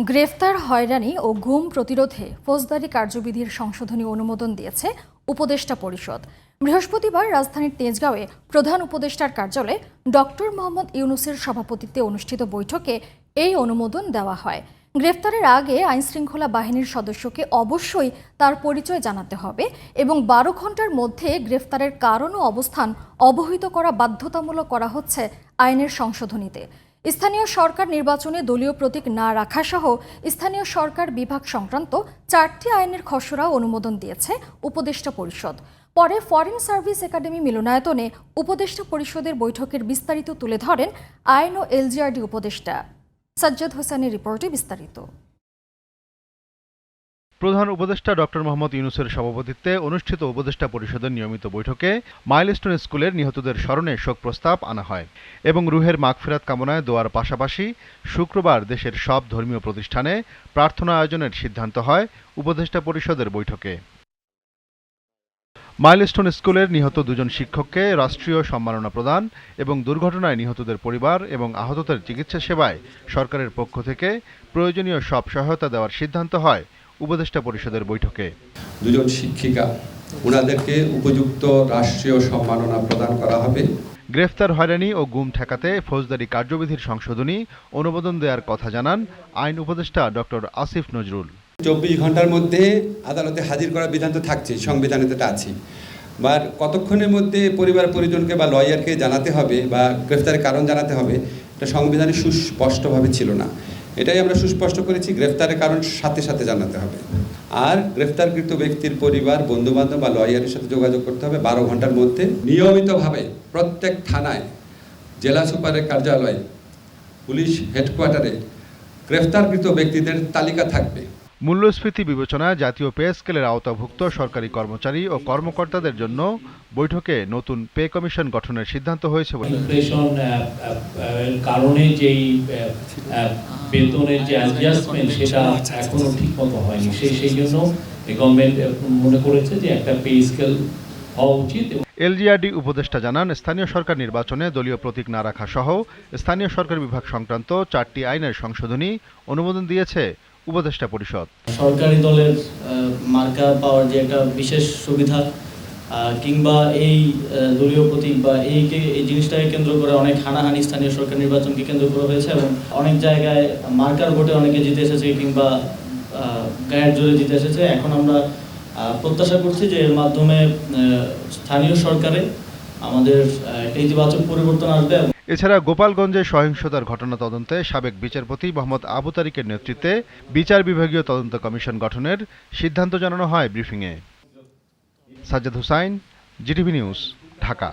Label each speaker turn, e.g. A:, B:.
A: গ্রেফতার, হয়রানি ও গুম প্রতিরোধে ফৌজদারি কার্যবিধির সংশোধনী অনুমোদন দিয়েছে উপদেষ্টা পরিষদ। বৃহস্পতিবার রাজধানীর তেজগাঁওয়ে প্রধান উপদেষ্টার কার্যালয়ে ডক্টর মোহাম্মদ ইউনূসের সভাপতিত্বে অনুষ্ঠিত বৈঠকে এই অনুমোদন দেওয়া হয়। গ্রেফতারের আগে আইনশৃঙ্খলা বাহিনীর সদস্যকে অবশ্যই তার পরিচয় জানাতে হবে এবং 12 ঘন্টার মধ্যে গ্রেফতারের কারণ ও অবস্থান অবহিত করা বাধ্যতামূলক করা হচ্ছে আইনের সংশোধনীতে। স্থানীয় সরকার নির্বাচনে দলীয় প্রতীক না রাখা সহ স্থানীয় সরকার বিভাগ সংক্রান্ত 4টি আইনের খসড়া অনুমোদন দিয়েছে উপদেষ্টা পরিষদ। পরে ফরেন সার্ভিস একাডেমি মিলনায়তনে উপদেষ্টা পরিষদের বৈঠকের বিস্তারিত তুলে ধরেন আইন ও এলজিআরডি উপদেষ্টা। সাজ্জাদ হোসেনের রিপোর্টে বিস্তারিত।
B: প্রধান উপদেষ্টা ডক্টর মোহাম্মদ ইউনূসের সভাপতিত্বে অনুষ্ঠিত উপদেষ্টা পরিষদের নিয়মিত বৈঠকে মাইলস্টোন স্কুলের নিহতদের স্মরণে শোক প্রস্তাব আনা হয় এবং রুহের মাগফিরাত কামনায় দোয়ার পাশাপাশি শুক্রবার দেশের সব ধর্মীয় প্রতিষ্ঠানে প্রার্থনা আয়োজনের সিদ্ধান্ত হয় উপদেষ্টা পরিষদের বৈঠকে। মাইলস্টোন স্কুলের নিহত দুজন শিক্ষককে রাষ্ট্রীয় সম্মাননা প্রদান এবং দুর্ঘটনায় নিহতদের পরিবার এবং আহতদের চিকিৎসা সেবায় সরকারের পক্ষ থেকে প্রয়োজনীয় সব সহায়তা দেওয়ার সিদ্ধান্ত হয় উপদেষ্টা পরিষদের বৈঠকে।
C: দুজন শিক্ষিকা, ওনাদেরকে উপযুক্ত রাষ্ট্রীয় সম্মাননা প্রদান করা হবে।
B: গ্রেফতার, হয়রানি ও গুম ঠেকাতে ফৌজদারি কার্যবিধির সংশোধনী অনুমোদন দেওয়ার কথা জানান আইন উপদেষ্টা ডক্টর আসিফ নজরুল।
C: 24 ঘন্টার মধ্যে আদালতে হাজির করার বিধান তো থাকছে, সংবিধানে তো আছে, বা কতক্ষণের মধ্যে পরিবার পরিজনকে বা লয়ারকে জানাতে হবে বা গ্রেফতারের কারণ জানাতে হবে, এটা সংবিধানে সুস্পষ্টভাবে ছিল না। এটাই আমরা সুস্পষ্ট করেছি, গ্রেফতারের কারণ সাথে সাথে জানাতে হবে। আর গ্রেফতারকৃত ব্যক্তির পরিবার, বন্ধুবান্ধব বা লয়ারের সাথে যোগাযোগ করতে হবে 12 ঘন্টার মধ্যে। নিয়মিতভাবে প্রত্যেক থানায়, জেলা সুপারের কার্যালয়ে, পুলিশ হেডকোয়ার্টারে গ্রেফতারকৃত ব্যক্তিদের তালিকা থাকবে।
B: মূল্যস্ফীতি বিবেচনায় জাতীয় পে স্কেলের আওতাভুক্ত সরকারি কর্মচারী ও কর্মকর্তাদের জন্য বৈঠকে নতুন পে কমিশন গঠনের সিদ্ধান্ত হয়েছে বলে
D: কারণে যেই বেতনের যে অ্যাডজাস্টমেন্ট সেটা এখনো ঠিকমতো হয়নি, সেই জন্য গভর্নমেন্ট মনে করেছে যে একটা পে স্কেল হওয়া উচিত।
B: এলজিআরডি উপদেষ্টা জানান, স্থানীয় সরকার নির্বাচনে দলীয় প্রতীক না রাখা সহ স্থানীয় সরকার বিভাগ সংক্রান্ত 4টি আইনের সংশোধনী অনুমোদন দিয়েছে উপদেষ্টা পরিষদ।
E: সরকারি দলের মার্কা পাওয়ার যে একটা বিশেষ সুবিধা কিংবা এই দলীয় প্রতীক বা এই জিনিসটাকে কেন্দ্র করে অনেক হানাহানি স্থানীয় সরকার নির্বাচনকে কেন্দ্র করে হয়েছে এবং অনেক জায়গায় মার্কার ভোটে অনেকে জিতে এসেছে কিংবা গায়ের জোরে জিতে এসেছে। এখন আমরা প্রত্যাশা করছি যে এর মাধ্যমে স্থানীয় সরকারে আমাদের একটা ইতিবাচক পরিবর্তন আসবে।
B: এছাড়া গোপালগঞ্জে সহিংসতার ঘটনা তদন্তে সাবেক বিচারপতি মোহাম্মদ আবু তারিকের নেতৃত্বে বিচার বিভাগীয় তদন্ত কমিশন গঠনের সিদ্ধান্ত জানানো হয় ব্রিফিংয়ে। Sajjad Hossain, GTV news, Dhaka.